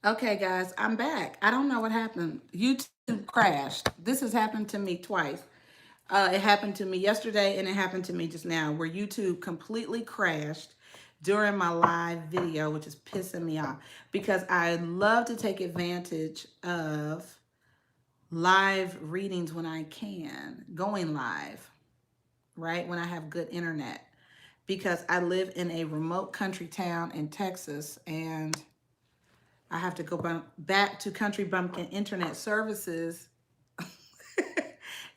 Okay, guys, I'm back. I don't know what happened. YouTube crashed. This has happened to me twice. It happened to me yesterday and it happened to me just now, where YouTube completely crashed during my live video, which is pissing me off because I love to take advantage of live readings when I can, going live, right? When I have good internet. Because I live in a remote country town in Texas and I have to go back to Country Bumpkin Internet Services.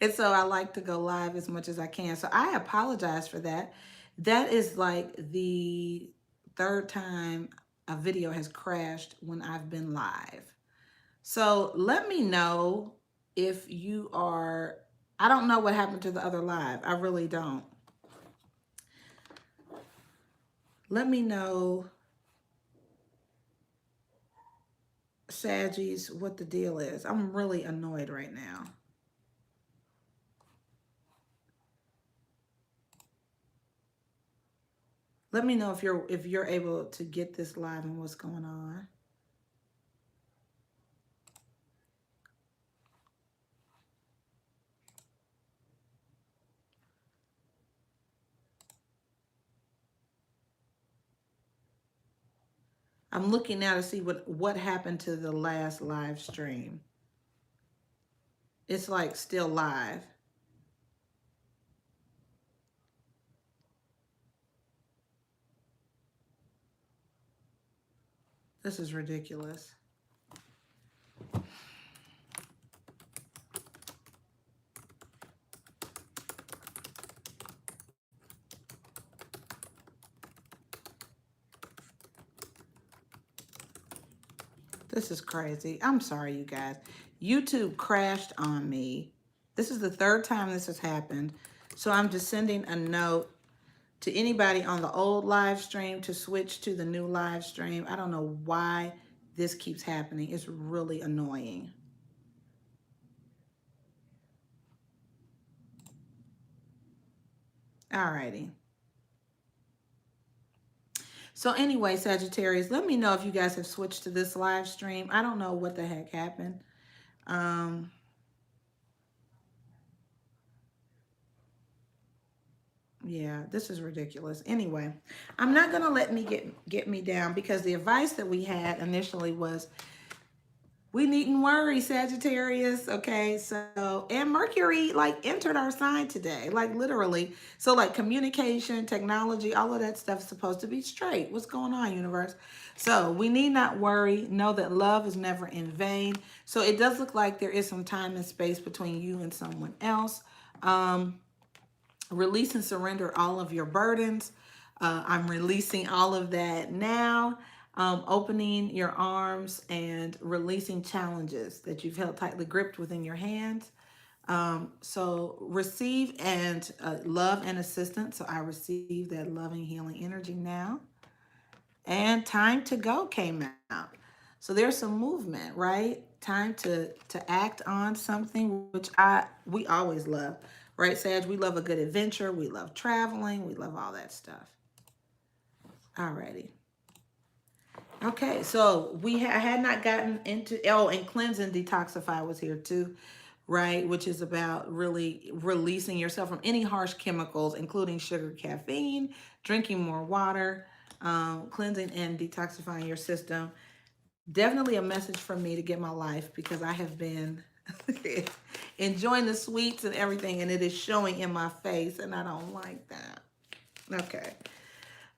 And so I like to go live as much as I can. So I apologize for that. That is like the third time a video has crashed when I've been live. So let me know if you are, I don't know what happened to the other live. I really don't. Let me know, Saggies, what the deal is. I'm really annoyed right now. Let me know if you're able to get this live and what's going on. I'm looking now to see what happened to the last live stream. It's like still live. This is ridiculous. This is crazy. I'm sorry, you guys. YouTube crashed on me. This is the third time this has happened. So I'm just sending a note to anybody on the old live stream to switch to the new live stream. I don't know why this keeps happening. It's really annoying. Alrighty. So anyway, Sagittarius, let me know if you guys have switched to this live stream. I don't know what the heck happened. Um, yeah, this is ridiculous. Anyway, I'm not gonna let me get me down because the advice that we had initially was we needn't worry, Sagittarius. Okay, so and Mercury like entered our sign today, like literally. So like communication, technology, all of that stuff is supposed to be straight. What's going on, universe? So we need not worry. Know that love is never in vain. So it does look like there is some time and space between you and someone else. Release and surrender all of your burdens. I'm releasing all of that now. Opening your arms and releasing challenges that you've held tightly gripped within your hands. So receive and love and assistance. So I receive that loving, healing energy now. And time to go came out. So there's some movement, right? Time to act on something, which we always love, right, Sag? We love a good adventure. We love traveling. We love all that stuff. Alrighty. Okay, so I had not gotten into, oh, and cleanse and detoxify was here too, right? Which is about really releasing yourself from any harsh chemicals, including sugar, caffeine, drinking more water, cleansing and detoxifying your system. Definitely a message from me to get my life because I have been enjoying the sweets and everything, and it is showing in my face, and I don't like that. Okay.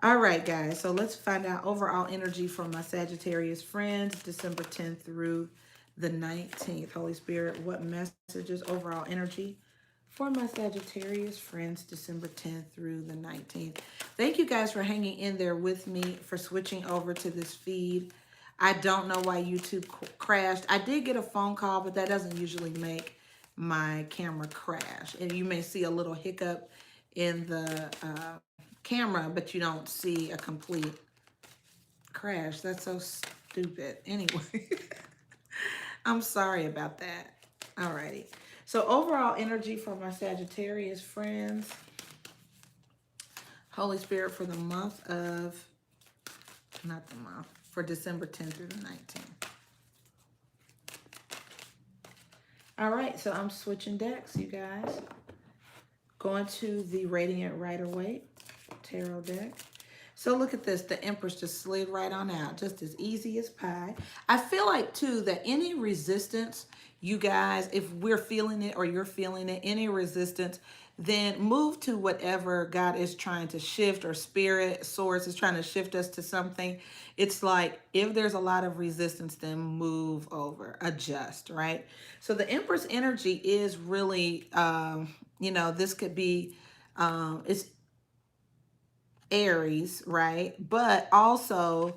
All right, guys. So let's find out overall energy for my Sagittarius friends, December 10th through the 19th. Holy Spirit, what messages, overall energy for my Sagittarius friends, December 10th through the 19th. Thank you guys for hanging in there with me, for switching over to this feed. I don't know why YouTube crashed. I did get a phone call, but that doesn't usually make my camera crash. And you may see a little hiccup in the camera, but you don't see a complete crash. That's so stupid. Anyway, I'm sorry about that. Alrighty. So overall energy for my Sagittarius friends. Holy Spirit for the month of, not the month, for December 10th through the 19th. All right, so I'm switching decks, you guys. Going to the Radiant Rider-Waite Tarot deck. So look at this. The Empress just slid right on out, just as easy as pie. I feel like, too, that any resistance, you guys, if we're feeling it or you're feeling it, any resistance, then move to whatever God is trying to shift, or spirit, source is trying to shift us to something. It's like, if there's a lot of resistance, then move over, adjust, right? So the Empress energy is really, this could be, it's Aries, right? But also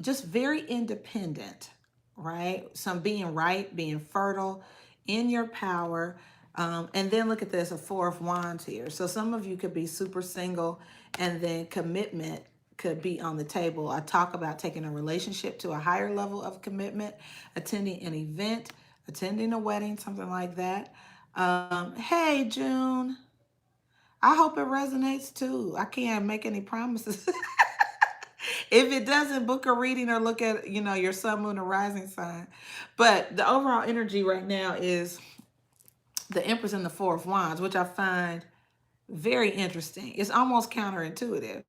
just very independent, right? Some being right, being fertile in your power. And then look at this, a Four of Wands here. So some of you could be super single, and then commitment could be on the table. I talk about taking a relationship to a higher level of commitment, attending an event, attending a wedding, something like that. Hey, June. I hope it resonates too. I can't make any promises. If it doesn't, book a reading or look at, your sun, moon, or rising sign. But the overall energy right now is the Empress and the Four of Wands, which I find very interesting. It's almost counterintuitive,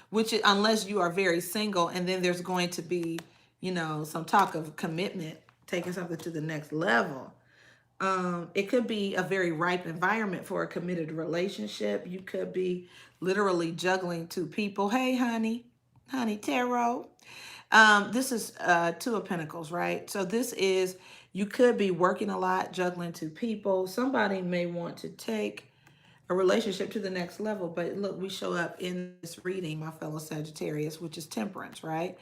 which is, unless you are very single, and then there's going to be, some talk of commitment, taking something to the next level. It could be a very ripe environment for a committed relationship. You could be literally juggling two people. Hey, honey, tarot. This is Two of Pentacles, right? So this is, you could be working a lot, juggling two people. Somebody may want to take a relationship to the next level, but look, we show up in this reading, my fellow Sagittarius, which is Temperance, right?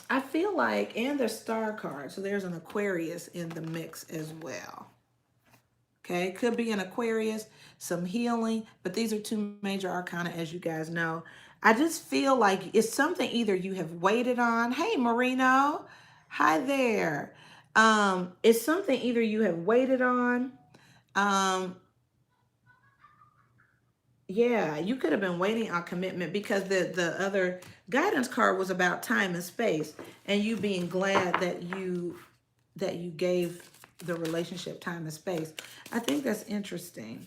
I feel like, and the Star card, so there's an Aquarius in the mix as well. Okay, could be an Aquarius, some healing, but these are two major arcana, as you guys know. I just feel like it's something either you have waited on. Hey, Marino. Hi there. It's something either you have waited on. Yeah, you could have been waiting on commitment, because the other guidance card was about time and space, and you being glad that you gave the relationship time and space. I think that's interesting.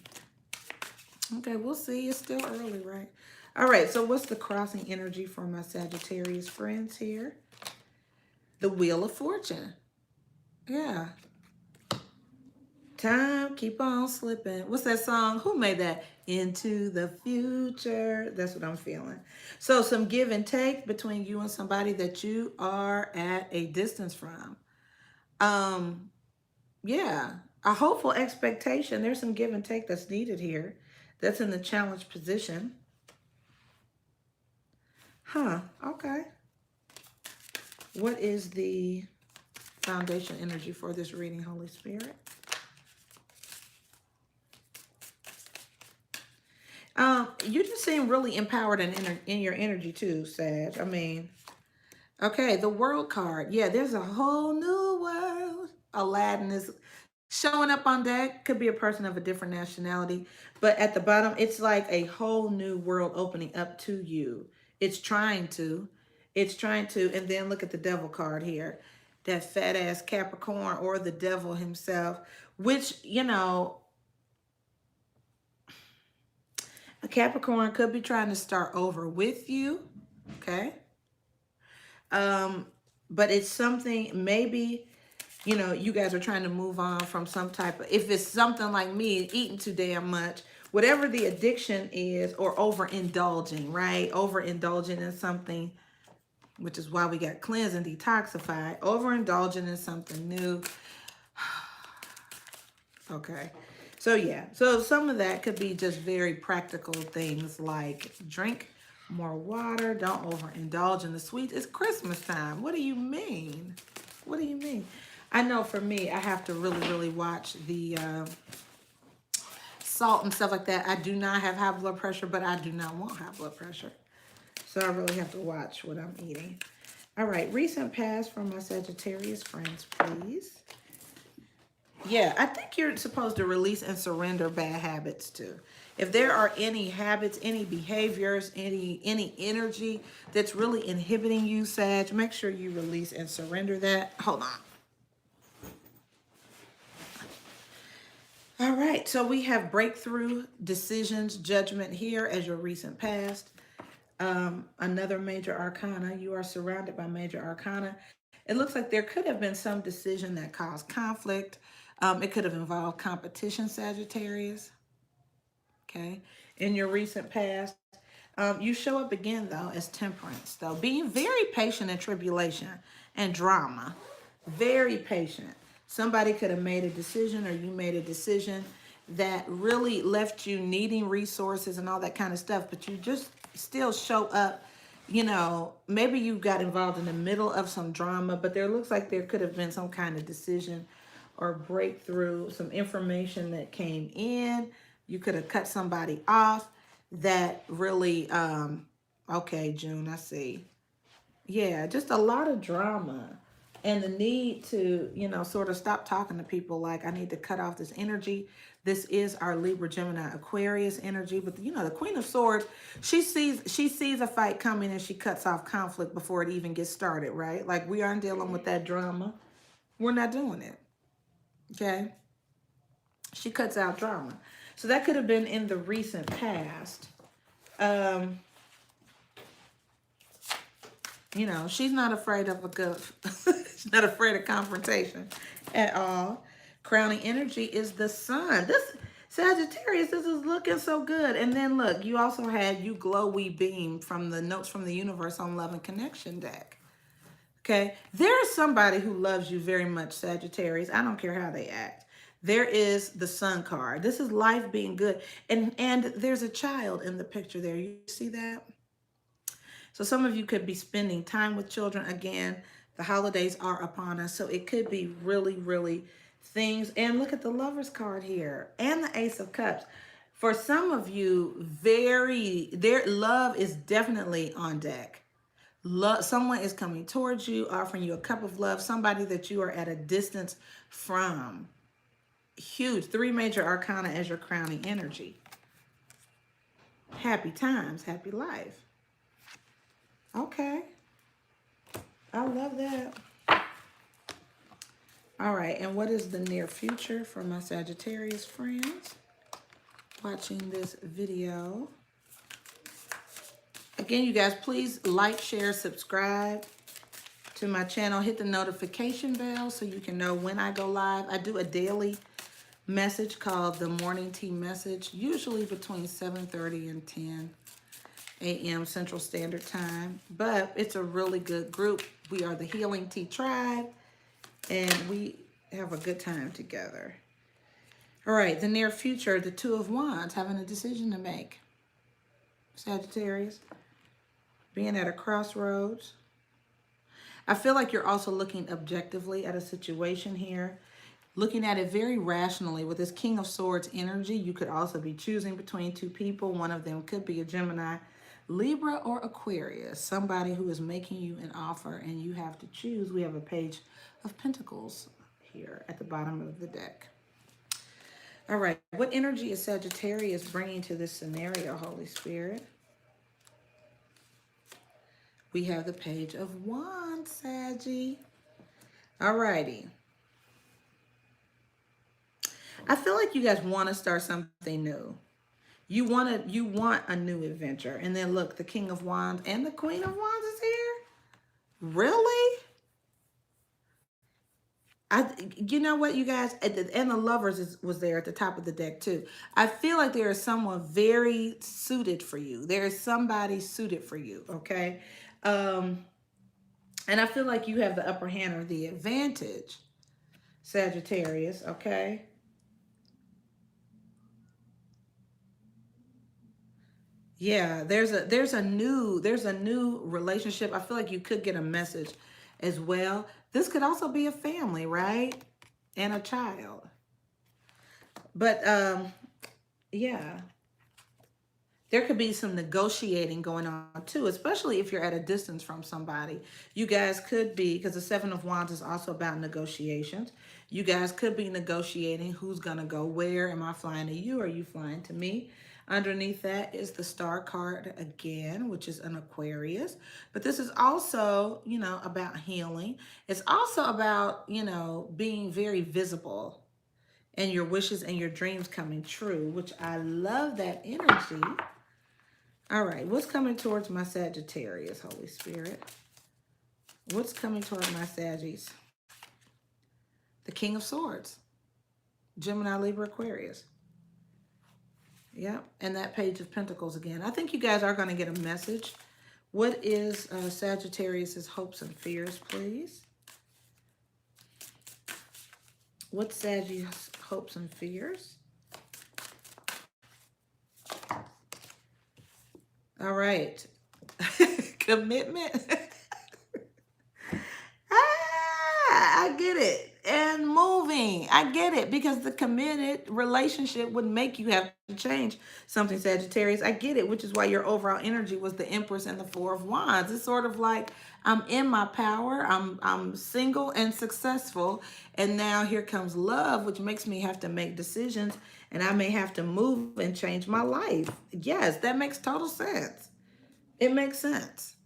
Okay, we'll see. It's still early, right? All right, so what's the crossing energy for my Sagittarius friends here? The Wheel of Fortune. Yeah. Time keep on slipping. What's that song? Who made that? Into the future. That's what I'm feeling. So some give and take between you and somebody that you are at a distance from. Yeah, a hopeful expectation. There's some give and take that's needed here. That's in the challenge position. Huh, okay. What is the foundation energy for this reading, Holy Spirit? You just seem really empowered in your energy too, Sag. I mean, okay, the World card. Yeah, there's a whole new world. Aladdin is showing up on deck. Could be a person of a different nationality. But at the bottom, it's like a whole new world opening up to you. It's trying to. It's trying to. And then look at the Devil card here. That fat ass Capricorn, or the devil himself. Which, a Capricorn could be trying to start over with you. Okay. But it's something, maybe, you guys are trying to move on from some type of, if it's something like me, eating too damn much, whatever the addiction is, or overindulging, right? Overindulging in something, which is why we got cleanse and detoxify. Overindulging in something new. Okay. So yeah, so some of that could be just very practical things like drink more water, don't overindulge in the sweets. It's Christmas time. What do you mean? What do you mean? I know for me, I have to really, really watch the salt and stuff like that. I do not have high blood pressure, but I do not want high blood pressure. So I really have to watch what I'm eating. All right, recent past from my Sagittarius friends, please. Yeah, I think you're supposed to release and surrender bad habits too. If there are any habits, any behaviors, any energy that's really inhibiting you, Sag, make sure you release and surrender that. Hold on. All right, so we have breakthrough, decisions, judgment here as your recent past. Another major arcana. You are surrounded by major arcana. It looks like there could have been some decision that caused conflict. It could have involved competition, Sagittarius. Okay. In your recent past, you show up again, though, as temperance, though, being very patient in tribulation and drama. Very patient. Somebody could have made a decision, or you made a decision that really left you needing resources and all that kind of stuff, but you just still show up. Maybe you got involved in the middle of some drama, but there looks like there could have been some kind of decision or breakthrough, some information that came in. You could have cut somebody off that really, okay, June, I see. Yeah, just a lot of drama and the need to, sort of stop talking to people like I need to cut off this energy. This is our Libra, Gemini, Aquarius energy. But the Queen of Swords, she sees a fight coming and she cuts off conflict before it even gets started, right? Like we aren't dealing with that drama. We're not doing it. Okay. She cuts out drama. So that could have been in the recent past. Um, she's not afraid of a good, she's not afraid of confrontation at all. Crowning energy is the sun. This Sagittarius, this is looking so good. And then look, you also had You Glow We Beam from the Notes from the Universe on Love and Connection deck. Okay, there is somebody who loves you very much, Sagittarius. I don't care how they act. There is the Sun card. This is life being good. And there's a child in the picture there. You see that? So some of you could be spending time with children again. The holidays are upon us. So it could be really, really things. And look at the Lover's card here and the Ace of Cups. For some of you, their love is definitely on deck. Love, someone is coming towards you, offering you a cup of love, somebody that you are at a distance from. Huge. 3 major arcana as your crowning energy. Happy times, happy life. Okay. I love that. All right. And what is the near future for my Sagittarius friends watching this video? Again, you guys, please like, share, subscribe to my channel. Hit the notification bell so you can know when I go live. I do a daily message called the Morning Tea Message, usually between 7:30 and 10 a.m. Central Standard Time. But it's a really good group. We are the Healing Tea Tribe, and we have a good time together. All right, the near future, the Two of Wands, having a decision to make. Sagittarius, being at a crossroads. I feel like you're also looking objectively at a situation here, looking at it very rationally. With this King of Swords energy, you could also be choosing between 2 people. One of them could be a Gemini, Libra, or Aquarius, somebody who is making you an offer and you have to choose. We have a Page of Pentacles here at the bottom of the deck. All right, what energy is Sagittarius bringing to this scenario, Holy Spirit? We have the Page of Wands, Saggy. All righty. I feel like you guys want to start something new. You want a new adventure. And then look, the King of Wands and the Queen of Wands is here. Really? You know what, you guys, and the Lovers was there at the top of the deck too. I feel like there is someone very suited for you. There is somebody suited for you, okay? And I feel like you have the upper hand or the advantage, Sagittarius, okay? Yeah, there's a new relationship. I feel like you could get a message as well. This could also be a family, right? And a child. But yeah. There could be some negotiating going on too, especially if you're at a distance from somebody. You guys could be, because the Seven of Wands is also about negotiations. You guys could be negotiating who's going to go where. Am I flying to you or are you flying to me? Underneath that is the Star card again, which is an Aquarius. But this is also, about healing. It's also about, being very visible and your wishes and your dreams coming true, which I love that energy. All right, what's coming towards my Sagittarius, Holy Spirit? What's coming towards my Saggies? The King of Swords, Gemini, Libra, Aquarius. Yep, and that Page of Pentacles again. I think you guys are going to get a message. What is Sagittarius's hopes and fears, please? What's Sagittarius' hopes and fears? All right. Commitment. I get it. And moving. I get it because the committed relationship would make you have to change something, Sagittarius. I get it, which is why your overall energy was the Empress and the Four of Wands. It's sort of like I'm in my power. I'm single and successful. And now here comes love, which makes me have to make decisions, and I may have to move and change my life. Yes, that makes total sense. It makes sense,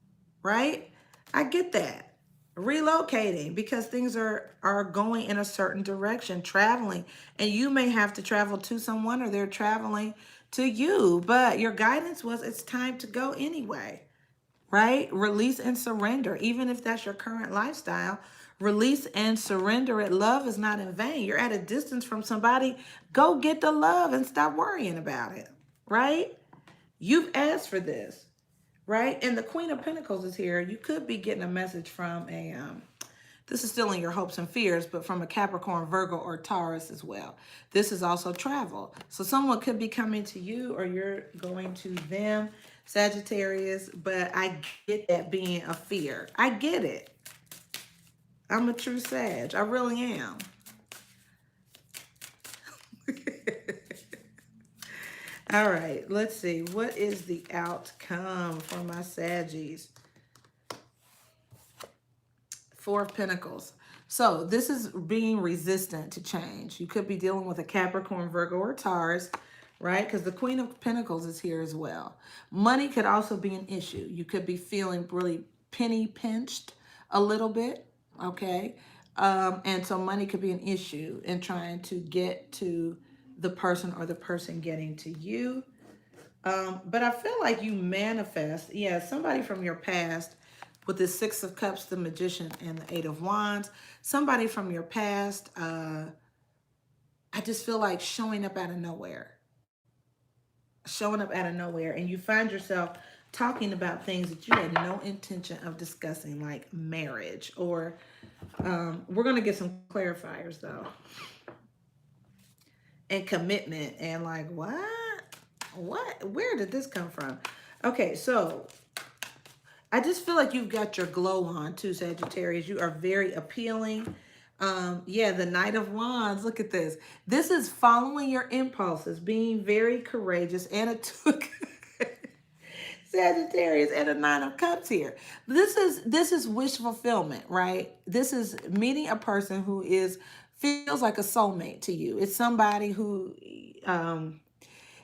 right? I get that. Relocating because things are going in a certain direction, traveling, and you may have to travel to someone or they're traveling to you, but your guidance was it's time to go anyway, right? Release and surrender, even if that's your current lifestyle. Release and surrender it. Love is not in vain. You're at a distance from somebody. Go get the love and stop worrying about it, right? You've asked for this. Right? And the Queen of Pentacles is here. You could be getting a message from this is still in your hopes and fears, but from a Capricorn, Virgo, or Taurus as well. This is also travel. So someone could be coming to you or you're going to them, Sagittarius, but I get that being a fear. I get it. I'm a true Sag. I really am. All right, let's see. What is the outcome for my Saggies? Four of Pentacles. So this is being resistant to change. You could be dealing with a Capricorn, Virgo, or Taurus, right? Because the Queen of Pentacles is here as well. Money could also be an issue. You could be feeling really penny pinched a little bit, okay? And so money could be an issue in trying to get to the person or the person getting to you. But I feel like you manifest, yeah, somebody from your past with the Six of Cups, the Magician, and the Eight of Wands. Somebody from your past, I just feel like showing up out of nowhere. Showing up out of nowhere. And you find yourself talking about things that you had no intention of discussing, like marriage. Or we're going to get some clarifiers, though. And commitment. And like, what? What? Where did this come from? Okay, so I just feel like you've got your glow on too, Sagittarius. You are very appealing. Yeah, the Knight of Wands. Look at this. This is following your impulses, being very courageous, and a Sagittarius and a Nine of Cups here. This is wish fulfillment, right? This is meeting a person who feels like a soulmate to you. It's somebody who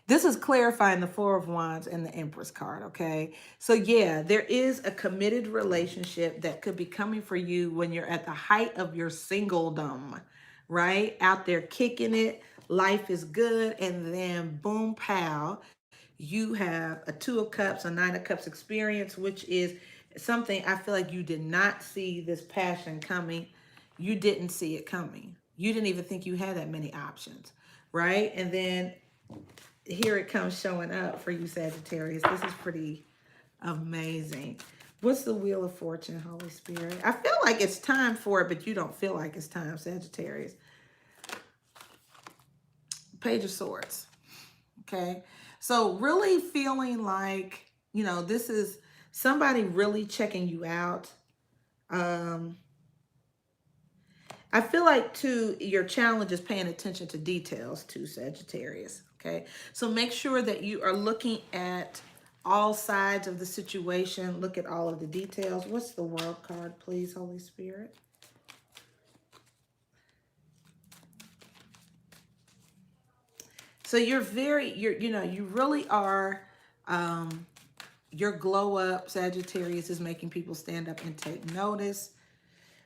this is clarifying the Four of Wands and the Empress card, okay? So yeah, there is a committed relationship that could be coming for you when you're at the height of your singledom, right? Out there kicking it, life is good, and then boom, pow, you have a Two of Cups, a Nine of Cups experience, which is something I feel like you did not see this passion coming. You didn't see it coming. You didn't even think you had that many options, right? And then here it comes showing up for you, Sagittarius. This is pretty amazing. What's the Wheel of Fortune, Holy Spirit? I feel like it's time for it, but you don't feel like it's time, Sagittarius. Page of Swords. Okay. So really feeling like, this is somebody really checking you out. I feel like, too, your challenge is paying attention to details, too, Sagittarius, okay? So make sure that you are looking at all sides of the situation. Look at all of the details. What's the World card, please, Holy Spirit? So you really are, your glow up, Sagittarius, is making people stand up and take notice.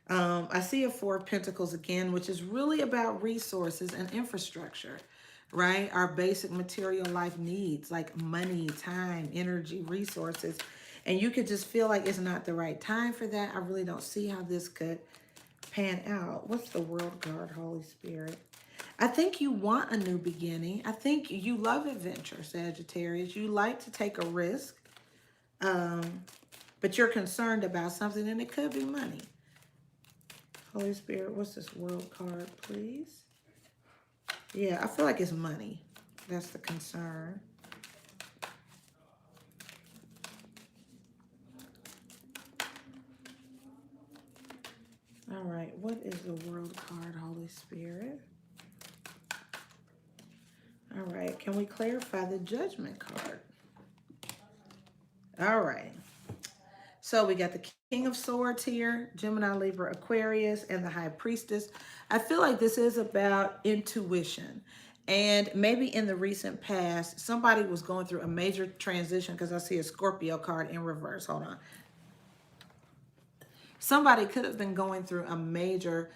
I see a Four of Pentacles again, which is really about resources and infrastructure, right? Our basic material life needs like money, time, energy, resources. And you could just feel like it's not the right time for that. I really don't see how this could pan out. What's the World card, Holy Spirit? I think you want a new beginning. I think you love adventure, Sagittarius. You like to take a risk, but you're concerned about something, and it could be money. Holy Spirit, what's this World card, please? Yeah, I feel like it's money. That's the concern. All right, what is the World card, Holy Spirit? All right, can we clarify the Judgment card? All right. So we got the King of Swords here, Gemini, Libra, Aquarius, and the High Priestess. I feel like this is about intuition. And maybe in the recent past, somebody was going through a major transition, because I see a Scorpio card in reverse. Hold on. Somebody could have been going through a major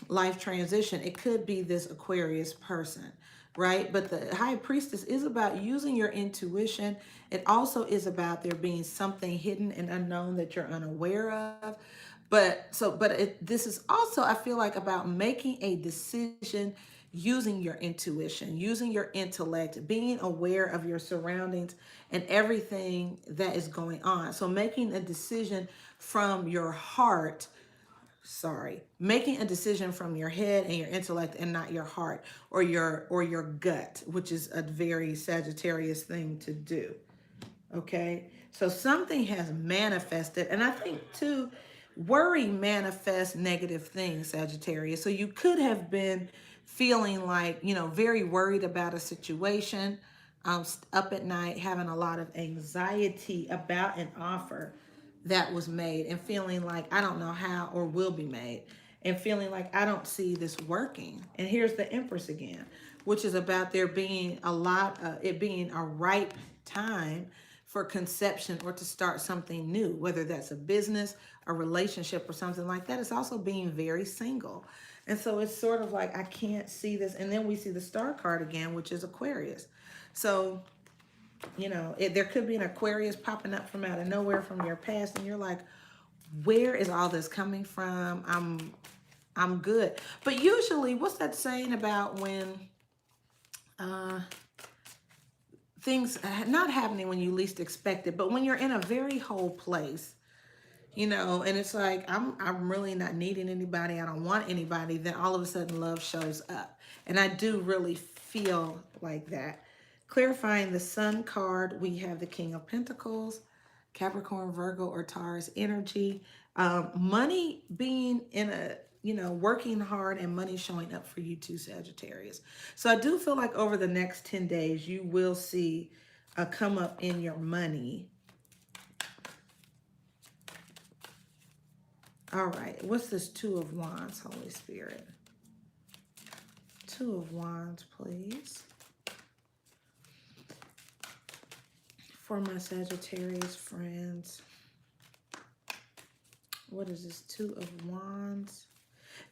life transition. It could be this Aquarius person, right? But the High Priestess is about using your intuition. It also is about there being something hidden and unknown that you're unaware of. This is also, I feel like, about making a decision using your intuition, using your intellect, being aware of your surroundings and everything that is going on. So making a decision from your heart, making a decision from your head and your intellect and not your heart or your gut, which is a very Sagittarius thing to do. Okay, so something has manifested, and I think too, worry manifests negative things, Sagittarius. So you could have been feeling like, very worried about a situation, up at night, having a lot of anxiety about an offer that was made, and feeling like I don't know how or will be made, and feeling like I don't see this working. And here's the Empress again, which is about there being it being a ripe time for conception or to start something new, whether that's a business, a relationship, or something like that. It's also being very single. And so it's sort of like, I can't see this. And then we see the Star card again, which is Aquarius. So, there could be an Aquarius popping up from out of nowhere from your past, and you're like, where is all this coming from? I'm good. But usually, what's that saying about when things not happening when you least expect it, but when you're in a very whole place, and it's like, I'm really not needing anybody, I don't want anybody, then all of a sudden love shows up. And I do really feel like that. Clarifying the Sun card, we have the King of Pentacles, Capricorn, Virgo, or Taurus energy. Money being in a, working hard, and money showing up for you too, Sagittarius. So I do feel like over the next 10 days, you will see a come up in your money. All right, what's this Two of Wands, Holy Spirit? Two of Wands, please. For my Sagittarius friends. What is this Two of Wands?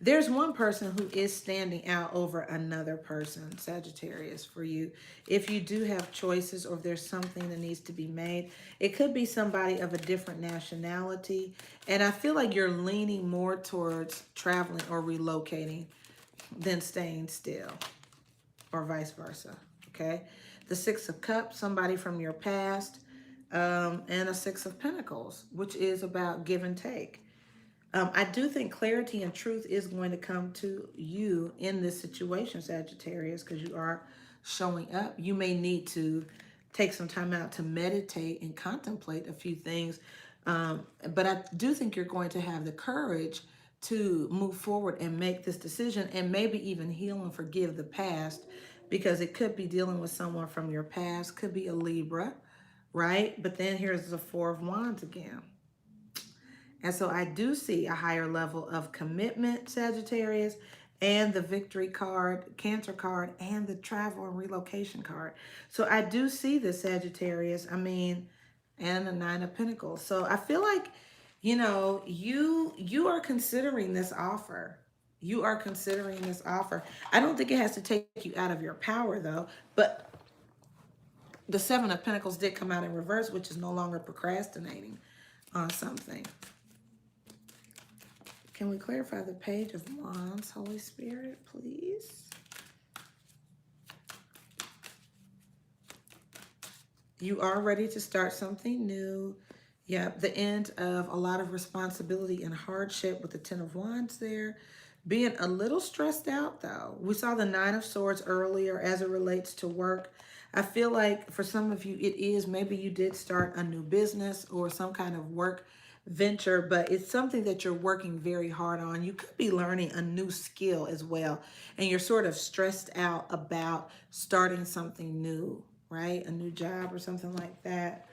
There's one person who is standing out over another person, Sagittarius, for you. If you do have choices, or if there's something that needs to be made, it could be somebody of a different nationality. And I feel like you're leaning more towards traveling or relocating than staying still, or vice versa, okay? The Six of Cups, somebody from your past, and a Six of Pentacles, which is about give and take. I do think clarity and truth is going to come to you in this situation, Sagittarius, because you are showing up. You may need to take some time out to meditate and contemplate a few things. But I do think you're going to have the courage to move forward and make this decision, and maybe even heal and forgive the past, because it could be dealing with someone from your past, could be a Libra, right? But then here's the Four of Wands again. And so I do see a higher level of commitment, Sagittarius, and the Victory card, Cancer card, and the Travel and Relocation card. So I do see the Sagittarius, and the Nine of Pentacles. So I feel like You know, you are considering this offer. You are considering this offer. I don't think it has to take you out of your power though, but the Seven of Pentacles did come out in reverse, which is no longer procrastinating on something. Can we clarify the Page of Wands, Holy Spirit, please? You are ready to start something new. Yeah, the end of a lot of responsibility and hardship with the Ten of Wands there. Being a little stressed out though. We saw the Nine of Swords earlier as it relates to work. I feel like for some of you, it is maybe you did start a new business or some kind of work venture, but it's something that you're working very hard on. You could be learning a new skill as well, and you're sort of stressed out about starting something new, right? A new job or something like that.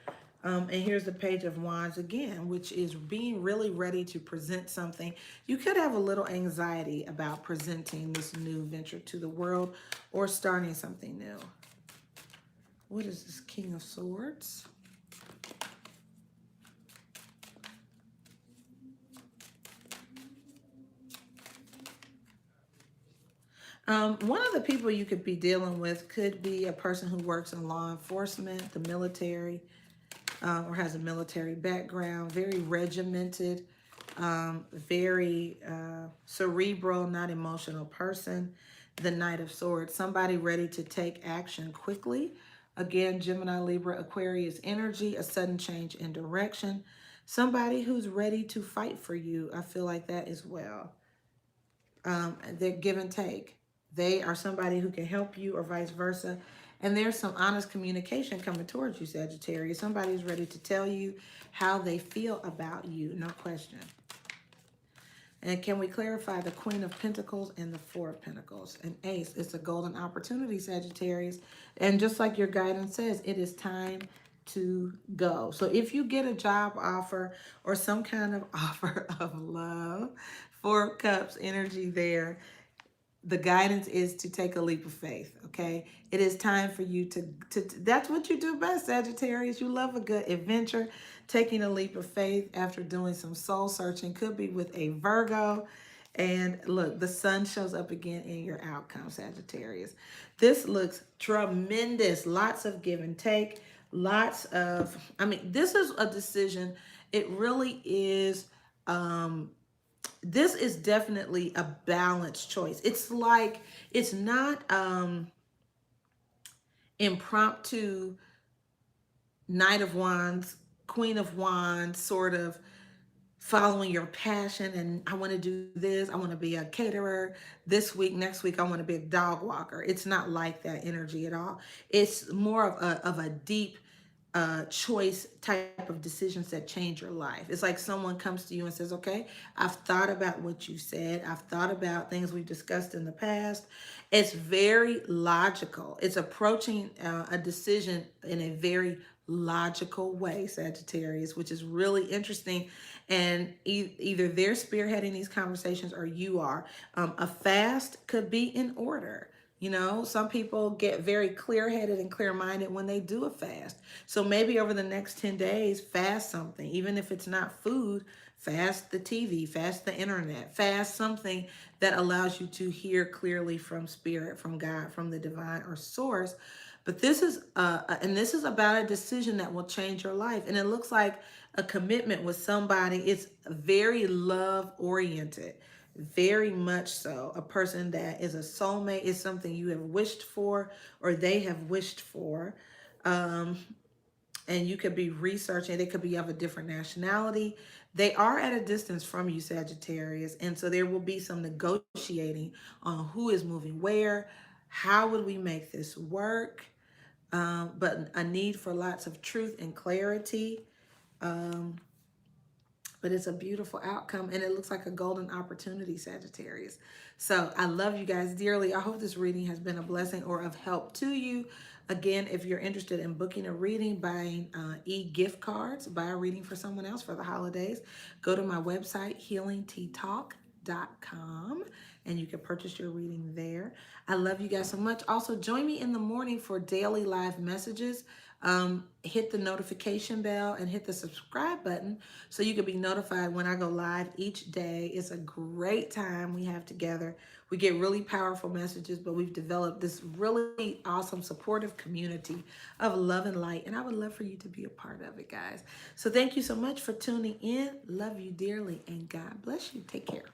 And here's the Page of Wands again, which is being really ready to present something. You could have a little anxiety about presenting this new venture to the world or starting something new. What is this King of Swords? One of the people you could be dealing with could be a person who works in law enforcement, the military, or has a military background, very regimented, very cerebral, not emotional person. The Knight of Swords, somebody ready to take action quickly. Again, Gemini, Libra, Aquarius energy, a sudden change in direction. Somebody who's ready to fight for you. I feel like that as well. They're give and take. They are somebody who can help you or vice versa. And there's some honest communication coming towards you, Sagittarius. Somebody's ready to tell you how they feel about you, no question. And can we clarify the Queen of Pentacles and the Four of Pentacles? An ace, it's a golden opportunity, Sagittarius. And just like your guidance says, it is time to go. So if you get a job offer or some kind of offer of love, Four of Cups energy there, the guidance is to take a leap of faith, okay? It is time for you to that's what you do best, Sagittarius. You love a good adventure. Taking a leap of faith after doing some soul searching could be with a Virgo. And look, the sun shows up again in your outcome, Sagittarius. This looks tremendous. Lots of give and take. Lots of, I mean, this is a decision. It really is this is definitely a balanced choice. It's like, it's not impromptu Knight of Wands, Queen of Wands, sort of following your passion and I want to do this. I want to be a caterer this week. Next week, I want to be a dog walker. It's not like that energy at all. It's more of a deep choice type of decisions that change your life. It's like someone comes to you and says, okay, I've thought about what you said. I've thought about things we've discussed in the past. It's very logical. It's approaching a decision in a very logical way, Sagittarius, which is really interesting. And either they're spearheading these conversations or you are. A fast could be in order. You know, some people get very clear-headed and clear-minded when they do a fast. So maybe over the next 10 days, fast something. Even if it's not food, fast the TV, fast the internet, fast something that allows you to hear clearly from spirit, from God, from the divine or source. But this is, and this is about a decision that will change your life. And it looks like a commitment with somebody. It's very love-oriented. Very much so. A person that is a soulmate is something you have wished for or they have wished for. And you could be researching. They could be of a different nationality. They are at a distance from you, Sagittarius. And so there will be some negotiating on who is moving where. How would we make this work? But a need for lots of truth and clarity. But it's a beautiful outcome and it looks like a golden opportunity, Sagittarius. So I love you guys dearly. I hope this reading has been a blessing or of help to you. Again, if you're interested in booking a reading, buying e-gift cards, buy a reading for someone else for the holidays, go to my website, healingteatalk.com, and you can purchase your reading there. I love you guys so much. Also, join me in the morning for daily live messages Hit the notification bell and hit the subscribe button so you can be notified when I go live each day. It's a great time we have together. We get really powerful messages, but we've developed this really awesome, supportive community of love and light. And I would love for you to be a part of it, guys. So thank you so much for tuning in. Love you dearly, and God bless you. Take care.